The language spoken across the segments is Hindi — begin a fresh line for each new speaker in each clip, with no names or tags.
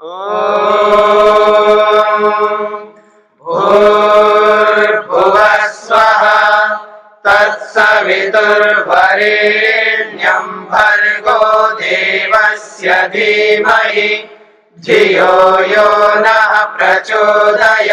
भूर्भुवः स्वः तत्सवितुर्वरेण्यं भर्गो देवस्य धीमहि धियो यो नः प्रचोदयात्।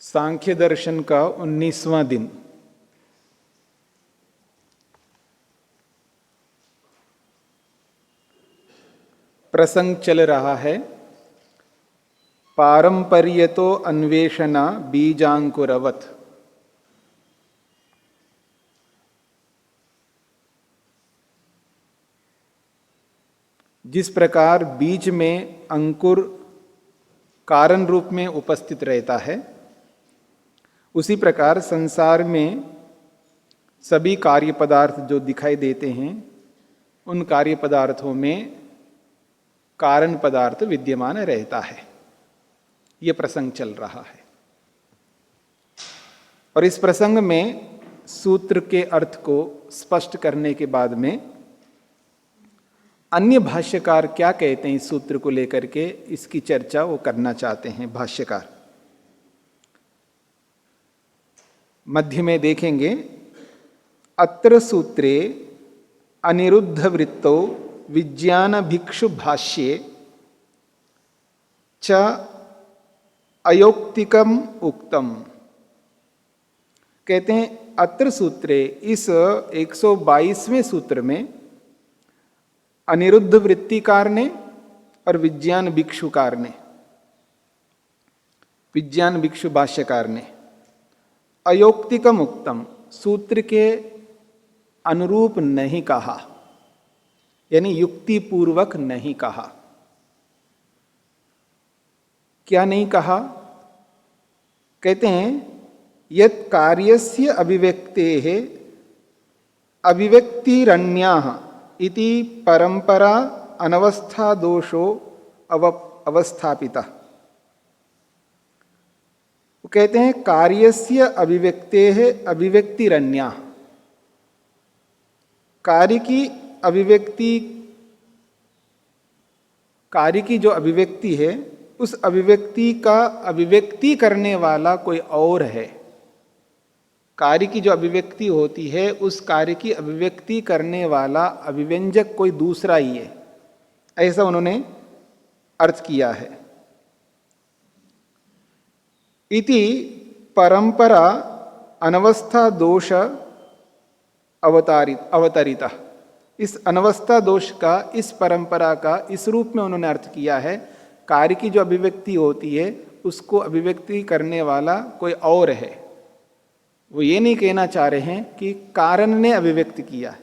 सांख्य दर्शन का 19वां दिन। प्रसंग चल रहा है पारंपर्यतो अन्वेषणा बीजांकुरवत। जिस प्रकार बीज में अंकुर कारण रूप में उपस्थित रहता है, उसी प्रकार संसार में सभी कार्य पदार्थ जो दिखाई देते हैं, उन कार्य पदार्थों में कारण पदार्थ विद्यमान रहता है। ये प्रसंग चल रहा है और इस प्रसंग में सूत्र के अर्थ को स्पष्ट करने के बाद में अन्य भाष्यकार क्या कहते हैं इस सूत्र को लेकर के, इसकी चर्चा वो करना चाहते हैं भाष्यकार। मध्य में देखेंगे, अत्र सूत्रे अनिरुद्ध वृत्तो विज्ञान भिक्षु भाष्ये च अयोक्तिकम उक्तम। कहते हैं अत्र सूत्रे, इस 122वें सूत्र में अनिरुद्ध वृत्तिकार ने और विज्ञान भिक्षुकार ने, विज्ञान भिक्षु भाष्यकार ने अयोक्तिकम उक्तम, सूत्र के अनुरूप नहीं कहा, यानी युक्ति पूर्वक नहीं कहा। क्या नहीं कहा? कहते हैं यत् कार्यस्य अभिव्यक्तेः अभिव्यक्तिरन्याः इति परंपरा अनवस्था दोषो अवस्थापिता। वो कहते हैं कार्यस्य अभिव्यक्तेः अभिव्यक्तिरन्याः, कार्य की अभिव्यक्ति, कार्य की जो अभिव्यक्ति है उस अभिव्यक्ति का अभिव्यक्ति करने वाला कोई और है। कार्य की जो अभिव्यक्ति होती है उस कार्य की अभिव्यक्ति करने वाला अभिव्यंजक कोई दूसरा ही है, ऐसा उन्होंने अर्थ किया है। इति परंपरा अनवस्था दोष अवतरिता। इस अनवस्था दोष का, इस परंपरा का इस रूप में उन्होंने अर्थ किया है, कार्य की जो अभिव्यक्ति होती है उसको अभिव्यक्ति करने वाला कोई और है। वो ये नहीं कहना चाह रहे हैं कि कारण ने अभिव्यक्त किया है,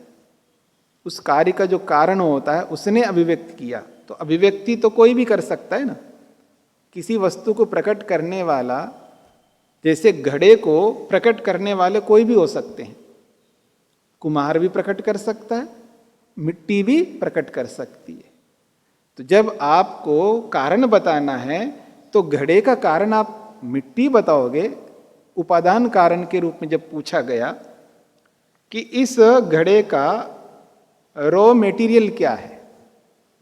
उस कार्य का जो कारण होता है उसने अभिव्यक्त किया। तो अभिव्यक्ति तो कोई भी कर सकता है ना, किसी वस्तु को प्रकट करने वाला, जैसे घड़े को प्रकट करने वाले कोई भी हो सकते हैं। कुम्हार भी प्रकट कर सकता है, मिट्टी भी प्रकट कर सकती है। तो जब आपको कारण बताना है तो घड़े का कारण आप मिट्टी बताओगे। उपादान कारण के रूप में जब पूछा गया कि इस घड़े का रॉ मटेरियल क्या है,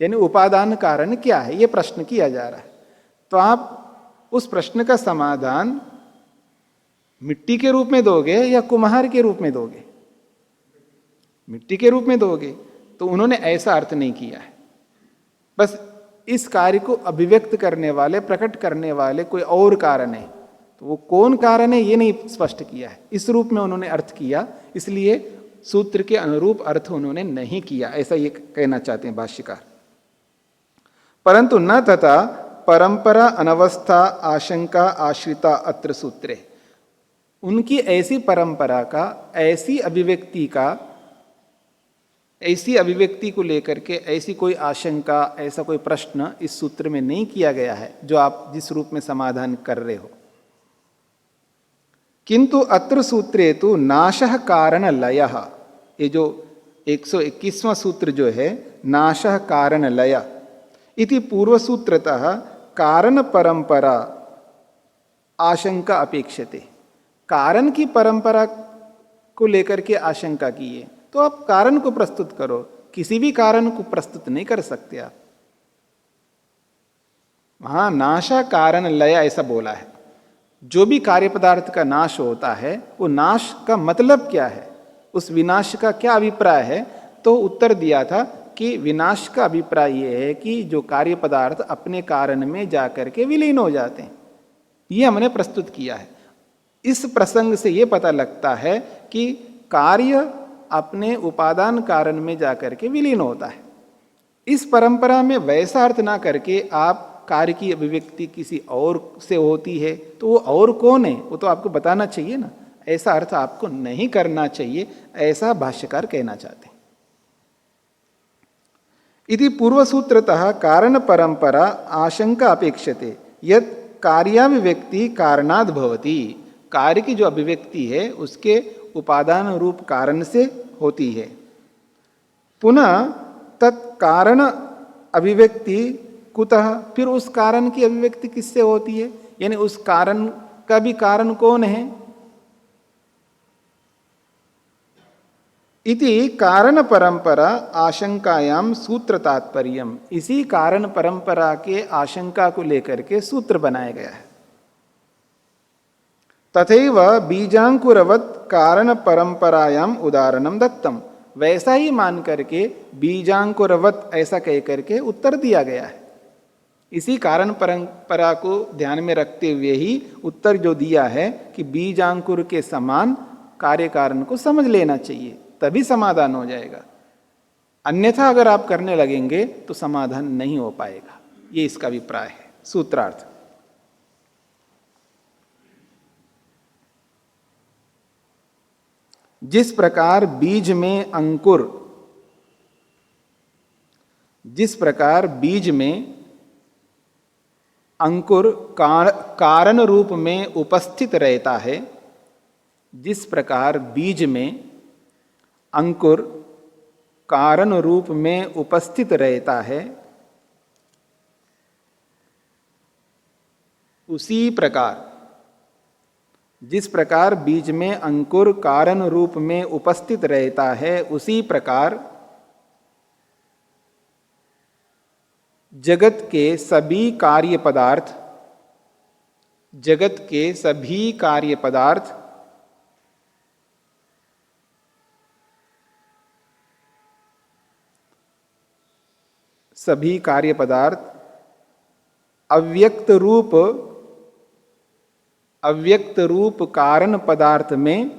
यानी उपादान कारण क्या है, यह प्रश्न किया जा रहा है, तो आप उस प्रश्न का समाधान मिट्टी के रूप में दोगे या कुम्हार के रूप में दोगे? मिट्टी के रूप में दोगे। तो उन्होंने ऐसा अर्थ नहीं किया है। बस इस कार्य को अभिव्यक्त करने वाले, प्रकट करने वाले कोई और कारण है, तो वो कौन कारण है ये नहीं स्पष्ट किया है, इस रूप में उन्होंने अर्थ किया, इसलिए सूत्र के अनुरूप अर्थ उन्होंने नहीं किया, ऐसा ये कहना चाहते हैं भाष्यकार। परंतु न तथा परंपरा अनवस्था आशंका आश्रिता अत्र सूत्रे, उनकी ऐसी परंपरा का, ऐसी अभिव्यक्ति को लेकर के ऐसी कोई आशंका, ऐसा कोई प्रश्न इस सूत्र में नहीं किया गया है जो आप जिस रूप में समाधान कर रहे हो। किंतु अत्र सूत्रे तो नाशः कारण लयः, ये जो 121वां सूत्र जो है नाशः कारण लय इति पूर्वसूत्रतः कारण परंपरा आशंका अपेक्षते, कारण की परंपरा को लेकर के आशंका की है, तो आप कारण को प्रस्तुत करो, किसी भी कारण को प्रस्तुत नहीं कर सकते आप। वहां नाशा कारण लय ऐसा बोला है, जो भी कार्य पदार्थ का नाश होता है वो नाश का मतलब क्या है, उस विनाश का क्या अभिप्राय है, तो उत्तर दिया था कि विनाश का अभिप्राय ये है कि जो कार्य पदार्थ अपने कारण में जाकर के विलीन हो जाते हैं, ये हमने प्रस्तुत किया है। इस प्रसंग से ये पता लगता है कि कार्य अपने उपादान कारण में जाकर के विलीन होता है। इस परंपरा में वैसा अर्थ ना करके आप कार्य की अभिव्यक्ति किसी और से होती है, तो वो और कौन है वो तो आपको बताना चाहिए ना, ऐसा अर्थ आपको नहीं करना चाहिए, ऐसा भाष्यकार कहना चाहते हैं। इति पूर्वसूत्रतः कारण परंपरा आशंका अपेक्षते यत् कार्याभिव्यक्ति कारणाद् भवति, कार्य की जो अभिव्यक्ति है उसके उपादान रूप कारण से होती है। पुनः तत्कारण अभिव्यक्ति कुतः, फिर उस कारण की अभिव्यक्ति किससे होती है, यानी उस कारण का भी कारण कौन है। इति कारण परंपरा आशंकायाम सूत्र तात्पर्यम, इसी कारण परंपरा के आशंका को लेकर के सूत्र बनाया गया है। तथैव बीजांकुरवत् कारण परंपरायाम उदाहरणम दत्तम, वैसा ही मान करके बीजांकुरवत् ऐसा कह करके उत्तर दिया गया है। इसी कारण परंपरा को ध्यान में रखते हुए ही उत्तर जो दिया है कि बीजांकुर के समान कार्य कारण को समझ लेना चाहिए, तभी समाधान हो जाएगा। अन्यथा अगर आप करने लगेंगे तो समाधान नहीं हो पाएगा, ये इसका अभिप्राय है। सूत्रार्थ, जिस प्रकार बीज में अंकुर, जिस प्रकार बीज में अंकुर कारण रूप में उपस्थित रहता है, जिस प्रकार बीज में अंकुर कारण रूप में उपस्थित रहता है, उसी प्रकार, जिस प्रकार बीज में अंकुर कारण रूप में उपस्थित रहता है, उसी प्रकार जगत के सभी कार्य पदार्थ, जगत के सभी कार्य पदार्थ सभी कार्य पदार्थ अव्यक्त रूप कारण पदार्थ में,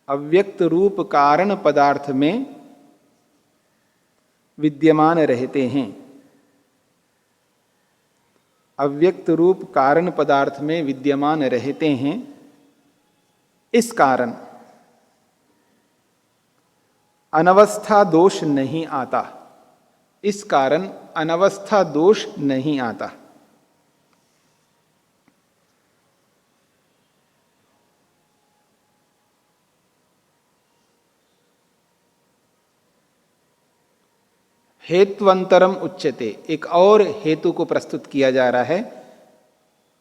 अव्यक्त रूप कारण पदार्थ में विद्यमान रहते हैं। अव्यक्त रूप कारण पदार्थ में विद्यमान रहते हैं, इस कारण अनवस्था दोष नहीं आता, इस कारण अनवस्था दोष नहीं आता। हेत्वंतरम उच्यते, एक और हेतु को प्रस्तुत किया जा रहा है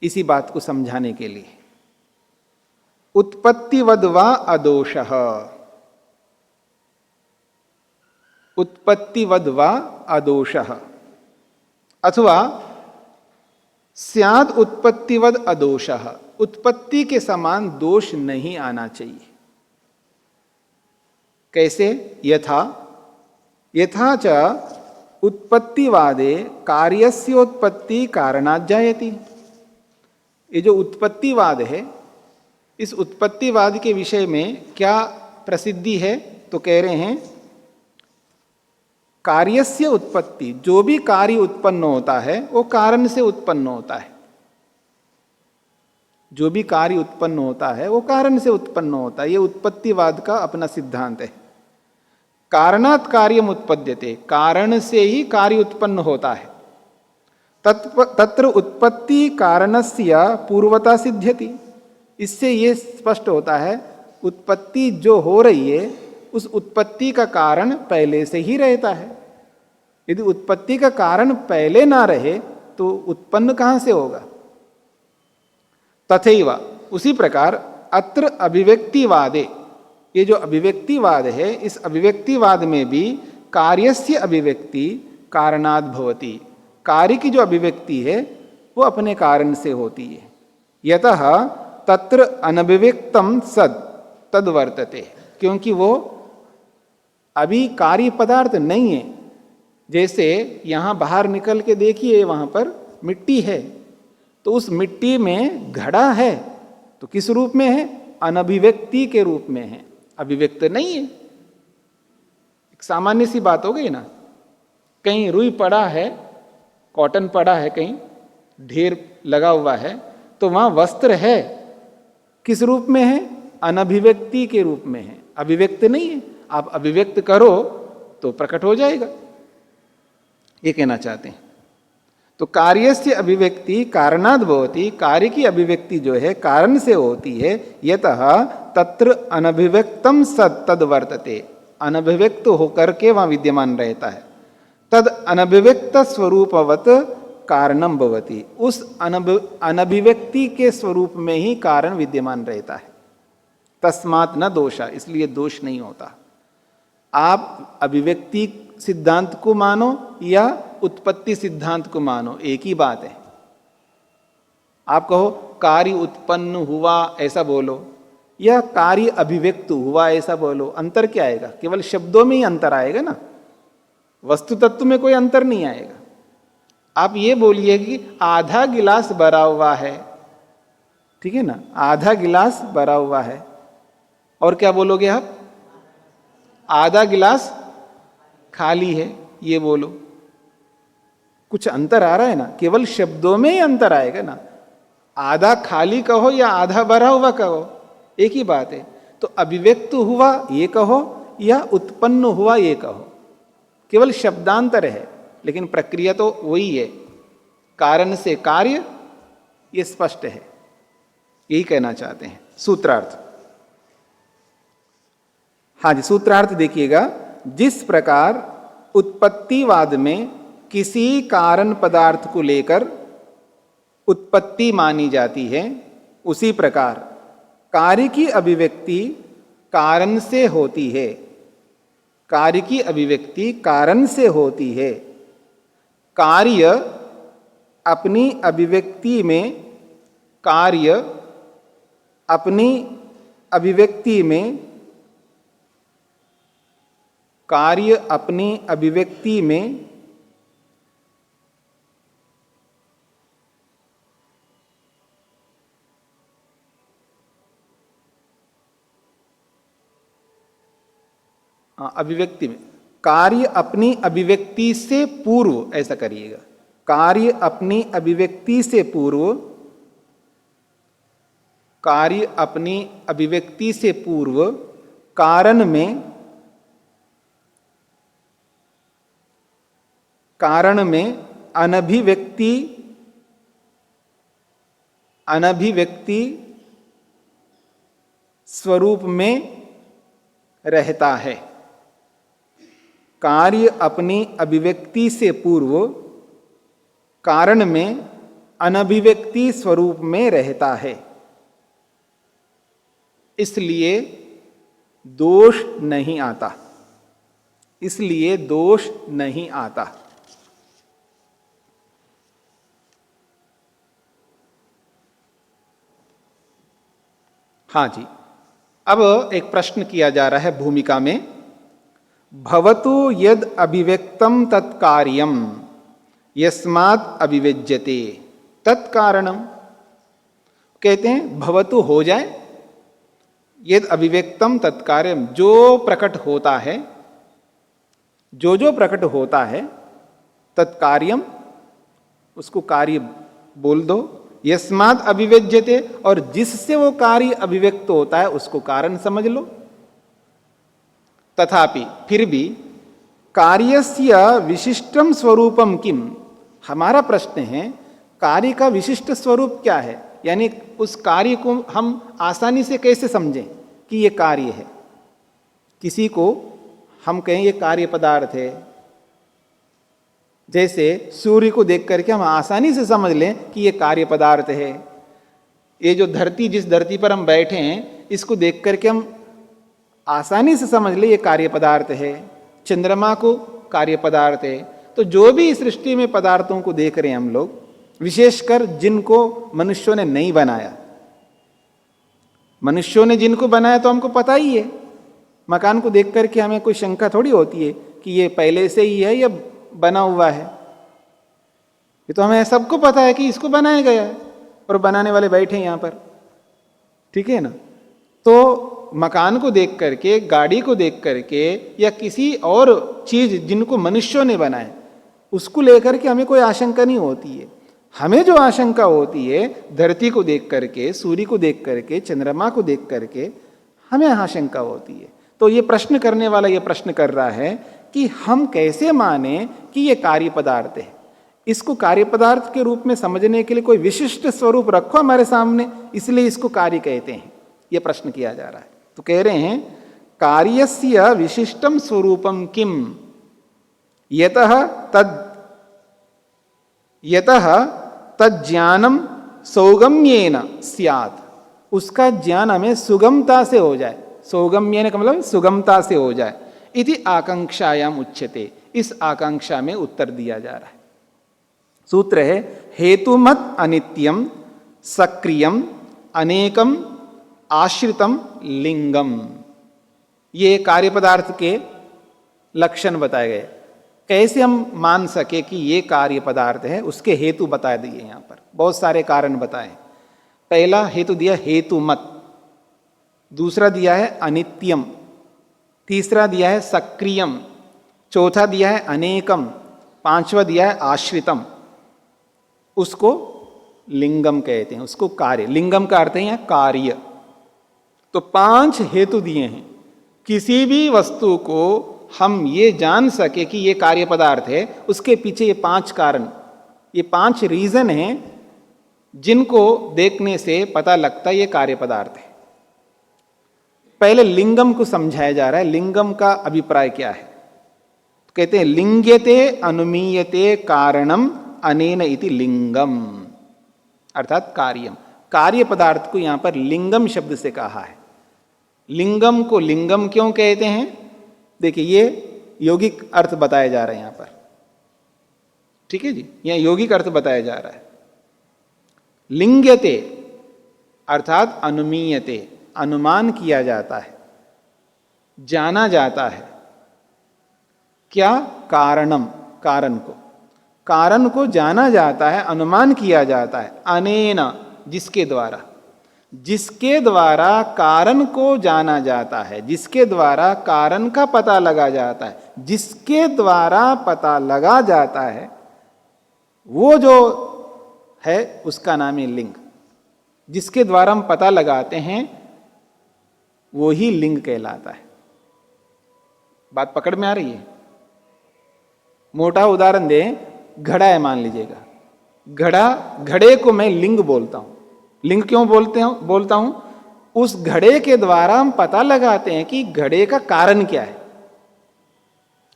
इसी बात को समझाने के लिए। उत्पत्तिवद वा अदोषः, उत्पत्तिवद वा अदोषः, अथवा स्याद उत्पत्तिवद अदोषः, उत्पत्ति के समान दोष नहीं आना चाहिए। कैसे? यथा च उत्पत्तिवादे कार्यस्योत्पत्ति कारणात् जायति, ये जो उत्पत्तिवाद है, इस उत्पत्तिवाद के विषय में क्या प्रसिद्धि है? तो कह रहे हैं कार्यस्य उत्पत्ति, जो भी कार्य उत्पन्न होता है वो कारण से उत्पन्न होता है। जो भी कार्य उत्पन्न होता है वो कारण से उत्पन्न होता है। ये उत्पत्तिवाद का अपना सिद्धांत है। कारणात् कार्यम उत्पद्यते, कारण से ही कार्य उत्पन्न होता है। तत्र उत्पत्ति कारणस्य पूर्वता सिद्ध्यति। इससे ये स्पष्ट होता है उत्पत्ति जो हो रही है उस उत्पत्ति का कारण पहले से ही रहता है। यदि उत्पत्ति का कारण पहले ना रहे तो उत्पन्न कहां से होगा? तथैव, उसी प्रकार अत्र अभिव्यक्तिवादे, ये जो अभिव्यक्तिवाद है इस अभिव्यक्तिवाद में भी कार्यस्य अभिव्यक्ति कारणात् भवति। कार्य की जो अभिव्यक्ति है वो अपने कारण से होती है। यतः तत्र अनभिव्यक्तम सद तद वर्तते, क्योंकि वो अभी कार्य पदार्थ नहीं है। जैसे यहाँ बाहर निकल के देखिए, वहाँ पर मिट्टी है, तो उस मिट्टी में घड़ा है, तो किस रूप में है? अनभिव्यक्ति के रूप में है, अभिव्यक्त नहीं है। एक सामान्य सी बात हो गई ना। कहीं रुई पड़ा है, कॉटन पड़ा है, कहीं ढेर लगा हुआ है, तो वहाँ वस्त्र है, किस रूप में है? अनभिव्यक्ति के रूप में है, अभिव्यक्त नहीं है। आप अभिव्यक्त करो तो प्रकट हो जाएगा, ये कहना चाहते हैं। तो कार्य से अभिव्यक्ति कारणात् भवति, कार्य की अभिव्यक्ति जो है कारण से होती है। यतः तत्र अनभिव्यक्तम सत् तद वर्तते, अनभिव्यक्त होकर के वहाँ विद्यमान रहता है। तद अनभिव्यक्त स्वरूपवत कारणम भवति, उस अनभिव्यक्ति के स्वरूप में ही कारण विद्यमान रहता है। तस्मात् न दोषा, इसलिए दोष नहीं होता। आप अभिव्यक्ति सिद्धांत को मानो या उत्पत्ति सिद्धांत को मानो, एक ही बात है। आप कहो कार्य उत्पन्न हुआ ऐसा बोलो, या कार्य अभिव्यक्त हुआ ऐसा बोलो, अंतर क्या आएगा? केवल शब्दों में ही अंतर आएगा ना, वस्तु तत्व में कोई अंतर नहीं आएगा। आप ये बोलिए कि आधा गिलास भरा हुआ है, ठीक है ना, आधा गिलास भरा हुआ है, और क्या बोलोगे आप? आधा गिलास खाली है, ये बोलो। कुछ अंतर आ रहा है ना, केवल शब्दों में ही अंतर आएगा ना। आधा खाली कहो या आधा भरा हुआ कहो, एक ही बात है। तो अभिव्यक्त हुआ ये कहो या उत्पन्न हुआ ये कहो, केवल शब्दांतर है, लेकिन प्रक्रिया तो वही है। कारण से कार्य, ये स्पष्ट है, यही कहना चाहते हैं। सूत्रार्थ, हाँ जी, सूत्रार्थ देखिएगा। जिस प्रकार उत्पत्तिवाद में किसी कारण पदार्थ को लेकर उत्पत्ति मानी जाती है, उसी प्रकार कार्य की अभिव्यक्ति कारण से होती है। कार्य की अभिव्यक्ति कारण से होती है। कार्य अपनी अभिव्यक्ति में, कार्य अपनी अभिव्यक्ति में, कार्य अपनी अभिव्यक्ति में अभिव्यक्ति में, कार्य अपनी अभिव्यक्ति से पूर्व, ऐसा करिएगा। कार्य अपनी अभिव्यक्ति से पूर्व, कार्य अपनी अभिव्यक्ति से पूर्व कारण में, कारण में अनभिव्यक्ति, अनभिव्यक्ति स्वरूप में रहता है। कार्य अपनी अभिव्यक्ति से पूर्व कारण में अनभिव्यक्ति स्वरूप में रहता है, इसलिए दोष नहीं आता, इसलिए दोष नहीं आता। हाँ जी, अब एक प्रश्न किया जा रहा है भूमिका में। भवतु यद अभिव्यक्तम तत्कार्यम यस्मात् अभिव्यज्यते तत्कारणम। कहते हैं भवतु हो जाए, यद अभिव्यक्तम तत्कार्यम, जो प्रकट होता है, जो प्रकट होता है, तत्कार्यम उसको कार्य बोल दो, यस्मात् अभिव्यज्यते, और जिससे वो कार्य अभिव्यक्त होता है उसको कारण समझ लो। तथापि फिर भी कार्यस्य विशिष्टम स्वरूपम किम, हमारा प्रश्न है कार्य का विशिष्ट स्वरूप क्या है, यानी उस कार्य को हम आसानी से कैसे समझें कि ये कार्य है। किसी को हम कहें ये कार्य पदार्थ है, जैसे सूर्य को देख करके हम आसानी से समझ लें कि ये कार्य पदार्थ है। ये जो धरती, जिस धरती पर हम बैठे हैं, इसको देख करके हम आसानी से समझ ले ये कार्य पदार्थ है। चंद्रमा को कार्य पदार्थ है। तो जो भी इस सृष्टि में पदार्थों को देख रहे हैं हम लोग, विशेषकर जिनको मनुष्यों ने नहीं बनाया, मनुष्यों ने जिनको बनाया तो हमको पता ही है। मकान को देख करके हमें कोई शंका थोड़ी होती है कि ये पहले से ही है या बना हुआ है। ये तो हमें सबको पता है कि इसको बनाया गया है और बनाने वाले बैठे हैं यहां पर, ठीक है ना। तो मकान को देख करके, गाड़ी को देख करके, या किसी और चीज जिनको मनुष्यों ने बनाया, उसको लेकर के हमें कोई आशंका नहीं होती है। हमें जो आशंका होती है, धरती को देख करके, सूर्य को देख करके, चंद्रमा को देख करके हमें आशंका होती है। तो ये प्रश्न करने वाला ये प्रश्न कर रहा है कि हम कैसे माने कि ये कार्य पदार्थ है। इसको कार्य पदार्थ के रूप में समझने के लिए कोई विशिष्ट स्वरूप रखो हमारे सामने, इसलिए इसको कार्य कहते हैं। ये प्रश्न किया जा रहा है। तो कह रहे हैं कार्यस्य विशिष्टम स्वरूपम किम, यतः तज्ज्ञानम सौगम्येन स्यात्, उसका ज्ञान हमें सुगमता से हो जाए। सौगम्येन का मतलब सुगमता से हो जाए। इति आकांक्षायाम उच्यते, इस आकांक्षा में उत्तर दिया जा रहा है। सूत्र है हेतुमत अनित्यम सक्रियम अनेकम आश्रितम लिंगम। ये कार्य पदार्थ के लक्षण बताए गए। कैसे हम मान सके कि ये कार्य पदार्थ है, उसके हेतु बता दिए। यहां पर बहुत सारे कारण बताए। पहला हेतु दिया हेतुमत, दूसरा दिया है अनित्यम, तीसरा दिया है सक्रियम, चौथा दिया है अनेकम, पांचवा दिया है आश्रितम। उसको लिंगम कहते हैं, उसको कार्य। लिंगम का अर्थ है यहां कार्य। तो 5 हेतु दिए हैं। किसी भी वस्तु को हम ये जान सके कि ये कार्य पदार्थ है, उसके पीछे ये 5 कारण, ये 5 रीजन हैं जिनको देखने से पता लगता है ये कार्य पदार्थ है। पहले लिंगम को समझाया जा रहा है। लिंगम का अभिप्राय क्या है? तो कहते हैं लिंग्यते अनुमीयते कारणम अनेन इति लिंगम, अर्थात कार्यम। कार्य पदार्थ को यहां पर लिंगम शब्द से कहा है। लिंगम को लिंगम क्यों कहते हैं? देखिए, ये यौगिक अर्थ बताया जा रहा है यहां पर, ठीक है जी। यहां यौगिक अर्थ बताया जा रहा है। लिंग्यते अर्थात अनुमीयते, अनुमान किया जाता है, जाना जाता है। क्या? कारणम, कारण को जाना जाता है, अनुमान किया जाता है। अनेन, जिसके द्वारा कारण को जाना जाता है, जिसके द्वारा कारण का पता लगा जाता है, जिसके द्वारा पता लगा जाता है, वो जो है उसका नाम है लिंग। जिसके द्वारा हम पता लगाते हैं वो ही लिंग कहलाता है। बात पकड़ में आ रही है? मोटा उदाहरण दें, घड़ा है मान लीजिएगा। घड़े को मैं लिंग बोलता हूं। लिंग क्यों बोलता हूं? उस घड़े के द्वारा हम पता लगाते हैं कि घड़े का कारण क्या है।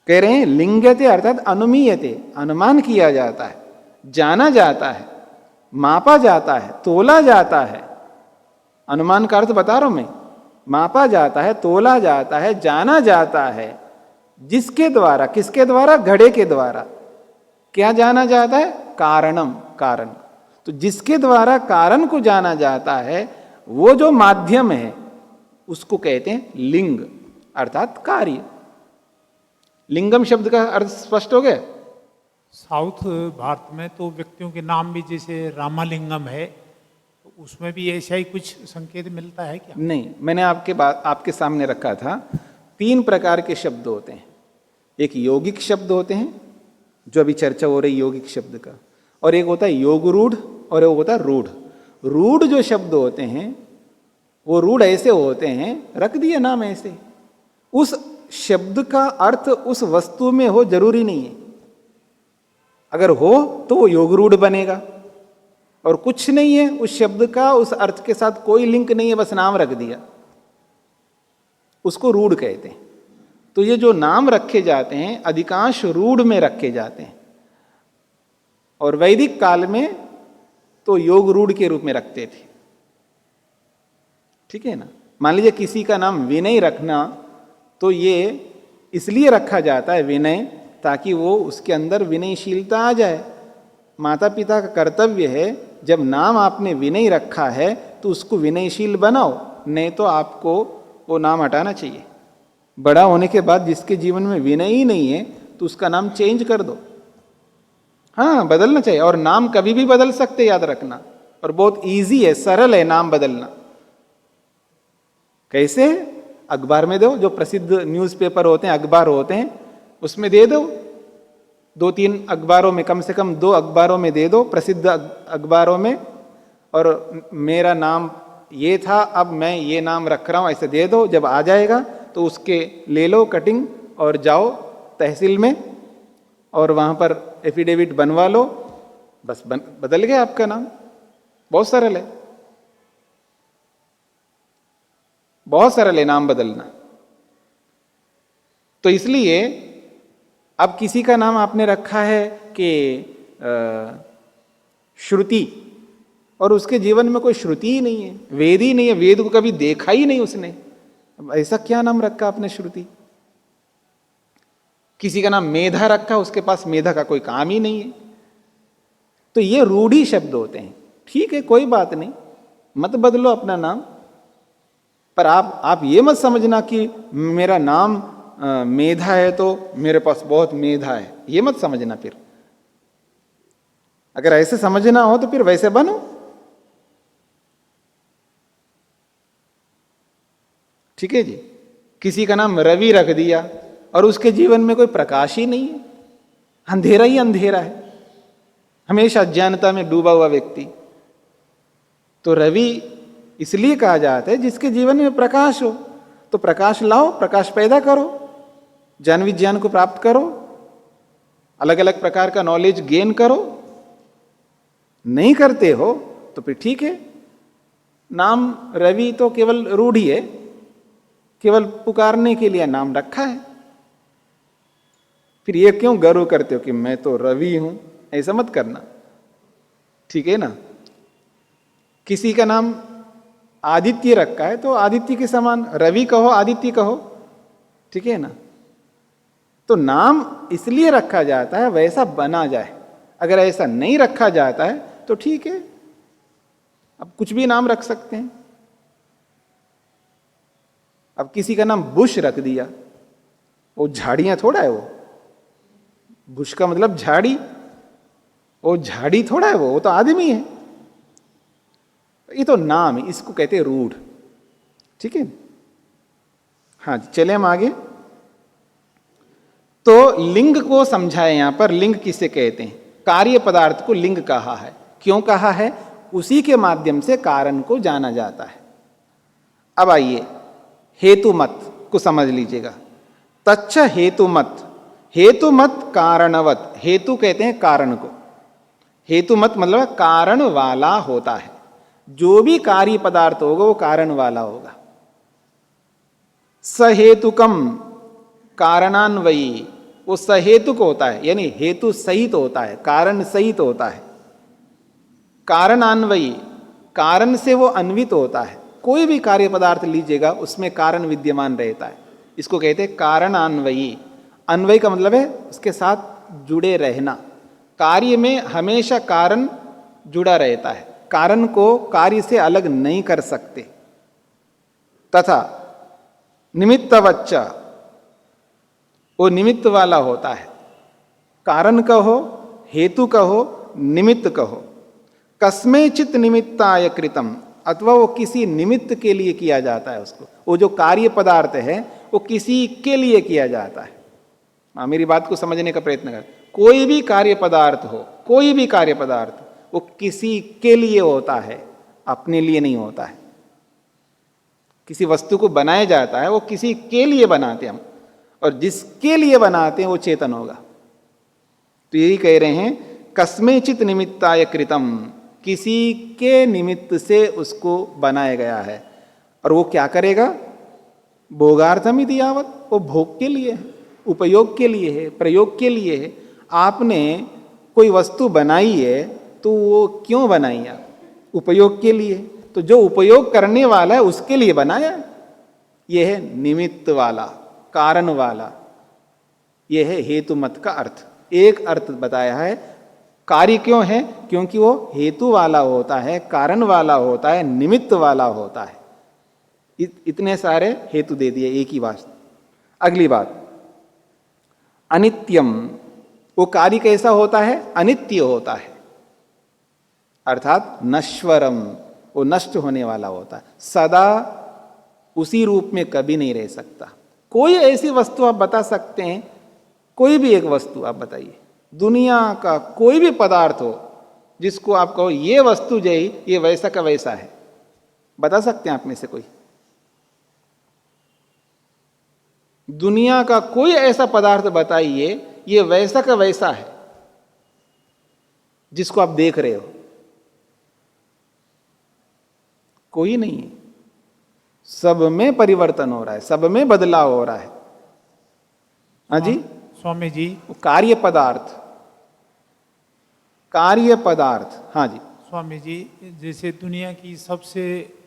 कह रहे हैं लिंग्यते अर्थात अनुमीयते, अनुमान किया जाता है, जाना जाता है, मापा जाता है, तोला जाता है। अनुमान का अर्थ बता रहा हूं मैं। मापा जाता है, तोला जाता है, जाना जाता है। जिसके द्वारा, किसके द्वारा? घड़े के द्वारा। क्या जाना जाता है? कारणम, कारण। तो जिसके द्वारा कारण को जाना जाता है, वो जो माध्यम है उसको कहते हैं लिंग, अर्थात कार्य। लिंगम शब्द का अर्थ स्पष्ट हो गया?
साउथ भारत में तो व्यक्तियों के नाम भी, जैसे रामालिंगम है, तो उसमें भी ऐसा ही कुछ संकेत मिलता है क्या?
नहीं, मैंने आपके सामने रखा था 3 प्रकार के शब्द होते हैं। एक यौगिक शब्द होते हैं, जो अभी चर्चा हो रही यौगिक शब्द का, और एक होता है योग रूढ़, और एक होता है रूढ़। रूढ़ जो शब्द होते हैं वो रूढ़ ऐसे होते हैं, रख दिया नाम ऐसे, उस शब्द का अर्थ उस वस्तु में हो जरूरी नहीं है। अगर हो तो वो योग रूढ़ बनेगा, और कुछ नहीं है उस शब्द का, उस अर्थ के साथ कोई लिंक नहीं है, बस नाम रख दिया, उसको रूढ़ कहते हैं। तो ये जो नाम रखे जाते हैं अधिकांश रूढ़ में रखे जाते हैं, और वैदिक काल में तो योग रूढ़ के रूप में रखते थे। ठीक है ना। मान लीजिए किसी का नाम विनय रखना, तो ये इसलिए रखा जाता है विनय, ताकि वो उसके अंदर विनयशीलता आ जाए। माता पिता का कर्तव्य है, जब नाम आपने विनय रखा है तो उसको विनयशील बनाओ, नहीं तो आपको वो नाम हटाना चाहिए। बड़ा होने के बाद जिसके जीवन में विनय ही नहीं है तो उसका नाम चेंज कर दो। हाँ, बदलना चाहिए, और नाम कभी भी बदल सकते, याद रखना, और बहुत इजी है, सरल है नाम बदलना। कैसे? अखबार में दो, जो प्रसिद्ध न्यूज़पेपर होते हैं, अखबार होते हैं, उसमें दे दो। 2-3 अखबारों में, कम से कम 2 अखबारों में दे दो, प्रसिद्ध अखबारों में, और मेरा नाम ये था, अब मैं ये नाम रख रहा हूँ, ऐसे दे दो। जब आ जाएगा तो उसके ले लो कटिंग और जाओ तहसील में और वहाँ पर एफिडेविट बनवा लो, बस बदल गया आपका नाम। बहुत सरल है, बहुत सरल है नाम बदलना। तो इसलिए अब किसी का नाम आपने रखा है कि श्रुति, और उसके जीवन में कोई श्रुति ही नहीं है, वेद ही नहीं है, वेद को कभी देखा ही नहीं उसने, अब ऐसा क्या नाम रखा आपने श्रुति? किसी का नाम मेधा रखा, उसके पास मेधा का कोई काम ही नहीं है। तो ये रूढ़ी शब्द होते हैं। ठीक है, कोई बात नहीं, मत बदलो अपना नाम, पर आप ये मत समझना कि मेरा नाम मेधा है तो मेरे पास बहुत मेधा है, ये मत समझना। फिर अगर ऐसे समझना हो तो फिर वैसे बनो। ठीक है जी। किसी का नाम रवि रख दिया और उसके जीवन में कोई प्रकाश ही नहीं है, अंधेरा ही अंधेरा है, हमेशा अज्ञानता में डूबा हुआ व्यक्ति। तो रवि इसलिए कहा जाता है जिसके जीवन में प्रकाश हो। तो प्रकाश लाओ, प्रकाश पैदा करो, ज्ञान विज्ञान को प्राप्त करो, अलग अलग प्रकार का नॉलेज गेन करो। नहीं करते हो तो फिर ठीक है, नाम रवि तो केवल रूढ़ी है, केवल पुकारने के लिए नाम रखा है। फिर ये क्यों गर्व करते हो कि मैं तो रवि हूं? ऐसा मत करना, ठीक है ना। किसी का नाम आदित्य रखा है तो आदित्य के समान रवि कहो, आदित्य कहो, ठीक है ना। तो नाम इसलिए रखा जाता है वैसा बना जाए। अगर ऐसा नहीं रखा जाता है तो ठीक है, अब कुछ भी नाम रख सकते हैं। अब किसी का नाम बुश रख दिया, वो झाड़ियां थोड़ा है, वो बुश का मतलब झाड़ी, वो झाड़ी थोड़ा है, वो तो आदमी है। ये तो नाम है, इसको कहते हैं रूढ़। ठीक है, हाँ चले हम आगे। तो लिंग को समझाए यहां पर। लिंग किसे कहते हैं? कार्य पदार्थ को लिंग कहा है। क्यों कहा है? उसी के माध्यम से कारण को जाना जाता है। अब आइए हेतु मत को समझ लीजिएगा। तच्च हेतु मत, हेतु मत कारणवत। हेतु कहते हैं कारण को, हेतु मत मतलब कारण वाला होता है। जो भी कार्य पदार्थ होगा वो कारण वाला होगा। सहेतुकम कारणान्वयी, वो सहेतुक होता है, यानी हेतु सहित होता है, कारण सहित होता है। कारणान्वयी, कारण से वो अन्वित होता है। कोई भी कार्य पदार्थ लीजिएगा उसमें कारण विद्यमान रहता है, इसको कहते हैं कारणान्वयी। अन्वय का मतलब है उसके साथ जुड़े रहना। कार्य में हमेशा कारण जुड़ा रहता है, कारण को कार्य से अलग नहीं कर सकते। तथा निमित्तवच्च, वो निमित्त वाला होता है। कारण कहो, हेतु कहो, निमित्त कहो। कस्मैचित निमित्ताय कृतम, अथवा वो किसी निमित्त के लिए किया जाता है उसको, वो जो कार्य पदार्थ है वो किसी के लिए किया जाता है। मेरी बात को समझने का प्रयत्न कर। कोई भी कार्य पदार्थ हो, कोई भी कार्य पदार्थ वो किसी के लिए होता है, अपने लिए नहीं होता है। किसी वस्तु को बनाया जाता है वो किसी के लिए बनाते हैं हम, और जिसके लिए बनाते हैं वो चेतन होगा। तो यही कह रहे हैं कस्मैचित निमित्ताय कृतम, किसी के निमित्त से उसको बनाया गया है। और वो क्या करेगा? भोगार्थम इति यावत, वो भोग के लिए है, उपयोग के लिए है, प्रयोग के लिए है। आपने कोई वस्तु बनाई है तो वो क्यों बनाई आप? उपयोग के लिए। तो जो उपयोग करने वाला है उसके लिए बनाया। यह है निमित्त वाला, कारण वाला, यह है हेतु मत का अर्थ। एक अर्थ बताया है। कार्य क्यों है? क्योंकि वो हेतु वाला होता है, कारण वाला होता है, निमित्त वाला होता है। इतने सारे हेतु दे दिए एक ही बात। अगली बात, अनित्यम, वो कार्य कैसा होता है? अनित्य होता है, अर्थात नश्वरम, वो नष्ट होने वाला होता है, सदा उसी रूप में कभी नहीं रह सकता। कोई ऐसी वस्तु आप बता सकते हैं? कोई भी एक वस्तु आप बताइए, दुनिया का कोई भी पदार्थ हो जिसको आप कहो ये वस्तु जो है ये वैसा का वैसा है, बता सकते हैं आप में से कोई? दुनिया का कोई ऐसा पदार्थ बताइए ये वैसा का वैसा है जिसको आप देख रहे हो। कोई नहीं है। सब में परिवर्तन हो रहा है, सब में बदलाव हो रहा है। हाँ जी
स्वामी जी,
कार्य पदार्थ, कार्य पदार्थ। हाँ जी
स्वामी जी, जैसे दुनिया की सबसे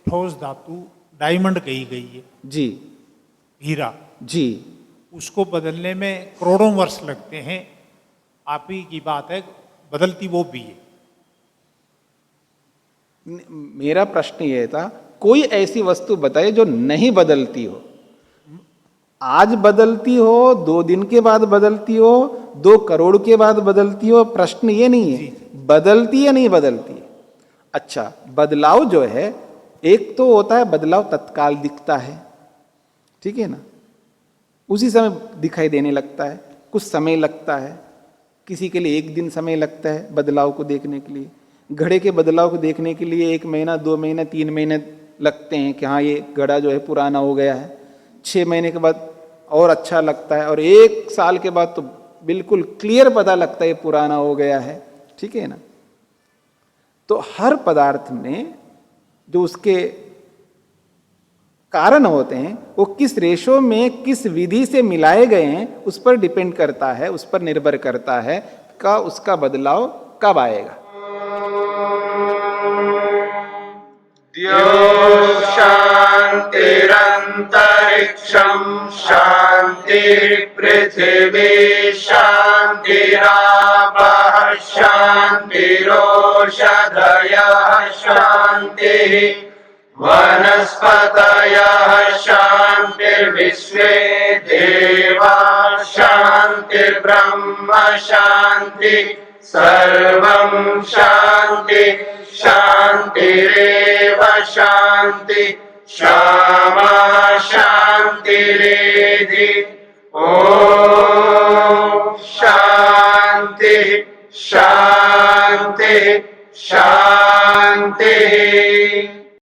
ठोस धातु डायमंड कही गई है,
जी
हीरा
जी,
उसको बदलने में करोड़ों वर्ष लगते हैं। आप ही की बात है, बदलती वो भी है।
मेरा प्रश्न यह था, कोई ऐसी वस्तु बताइए जो नहीं बदलती हो। आज बदलती हो, 2 दिन के बाद बदलती हो, 2 करोड़ के बाद बदलती हो, प्रश्न ये नहीं है बदलती या नहीं बदलती है। अच्छा, बदलाव जो है, एक तो होता है बदलाव तत्काल दिखता है, ठीक है ना, उसी समय दिखाई देने लगता है, कुछ समय लगता है। किसी के लिए 1 दिन समय लगता है बदलाव को देखने के लिए, घड़े के बदलाव को देखने के लिए 1 महीना, 2 महीना, 3 महीने लगते हैं कि हाँ ये घड़ा जो है पुराना हो गया है। 6 महीने के बाद और अच्छा लगता है, और 1 साल के बाद तो बिल्कुल क्लियर पता लगता है पुराना हो गया है, ठीक है ना। तो हर पदार्थ में जो उसके कारण होते हैं वो किस रेशो में, किस विधि से मिलाए गए हैं, उस पर डिपेंड करता है, उस पर निर्भर करता है का उसका बदलाव कब आएगा।
द्यौ शान्तिरन्तरिक्षं शान्ति पृथिवी शान्तिरापः शान्तिरोषधयः शान्तिः वनस्पतयः शान्तिर्विश्वे देवाः शान्तिर्ब्रह्म शान्ति सर्वं शान्ति शान्तिरेव शान्ति क्षमा शान्तिरेधि। ॐ शान्ति शान्ति शान्तिः।